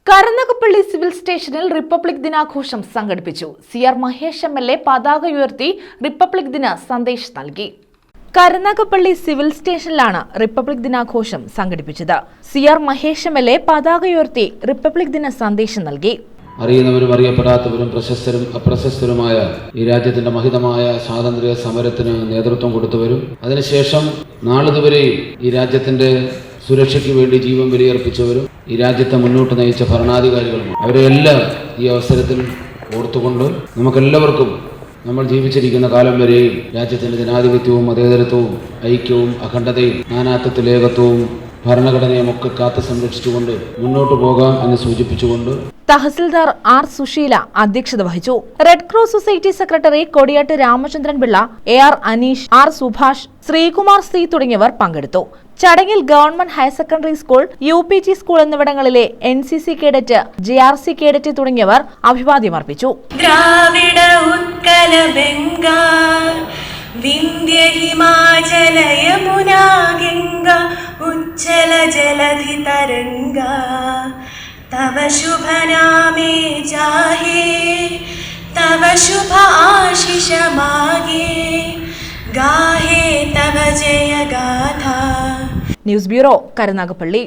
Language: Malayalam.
കരുനാഗപ്പള്ളി സിവിൽ സ്റ്റേഷനിൽ റിപ്പബ്ലിക് ദിനാഘോഷം സംഘടിപ്പിച്ചു. CR മഹേഷ് MLA പതാക ഉയർത്തി റിപ്പബ്ലിക് ദിന സന്ദേശം നൽകി. കരുനാഗപ്പള്ളി സിവിൽ സ്റ്റേഷനിലാണ് റിപ്പബ്ലിക് ദിനാഘോഷം സംഘടിപ്പിച്ചത്. CR മഹേഷ് MLA പതാക ഉയർത്തി റിപ്പബ്ലിക് ദിന സന്ദേശം നൽകി. അറിയുന്നവരും അറിയപ്പെടാത്തവരും പ്രശസ്തരും അപ്രശസ്തരുമായ ഈ രാജ്യത്തിന്റെ മഹിതമായ സ്വാതന്ത്ര്യ സമരത്തിന് നേതൃത്വം കൊടുത്തവരും അതിനുശേഷം നാളിതുവരെയും ഈ രാജ്യത്തിന്റെ സുരക്ഷയ്ക്ക് വേണ്ടി ജീവൻ ബലിയർപ്പിച്ചവരും ഈ രാജ്യത്തെ മുന്നോട്ട് നയിച്ച ഭരണാധികാരികളും അവരെല്ലാം ഈ അവസരത്തിൽ ഓർത്തുകൊണ്ട് നമുക്കെല്ലാവർക്കും നമ്മൾ ജീവിച്ചിരിക്കുന്ന കാലം വരെയും രാജ്യത്തിന്റെ ജനാധിപത്യവും മതേതരത്വവും ഐക്യവും അഖണ്ഡതയും നാനാത്വത്തിൽ ഏകത്വവും ഭരണഘടനയും ഒക്കെ കാത്തു സംരക്ഷിച്ചുകൊണ്ട് മുന്നോട്ട് പോകാം എന്ന് സൂചിപ്പിച്ചുകൊണ്ട് തഹസിൽദാർ R. സുശീല അധ്യക്ഷത വഹിച്ചു. Red cross society secretary Kodiyattu Ramachandran Pillai, AR. Aneesh, R. Subhash, Sreekumar C തുടങ്ങിയവർ പങ്കെടുത്തു. ചടങ്ങിൽ government higher secondary school, UPG school എന്നിവിടങ്ങളിലെ NCC കേഡറ്റ്, JRC കേഡറ്റ് തുടങ്ങിയവർ അഭിവാദ്യം അർപ്പിച്ചു. ദ്രാവിഡ ഉത്കല ബംഗാ വിന്ധ്യ ഹിമാചല യമുനാ ഗംഗ ഉജ്ജല ജലധി തരംഗ തവ ശുഭ നാമേ ജാഹേ തവ ശുഭ ആശിഷ മാഗേ ഗാഹേ തവ ജയ ഗാഥ. News bureau, Karunagappally.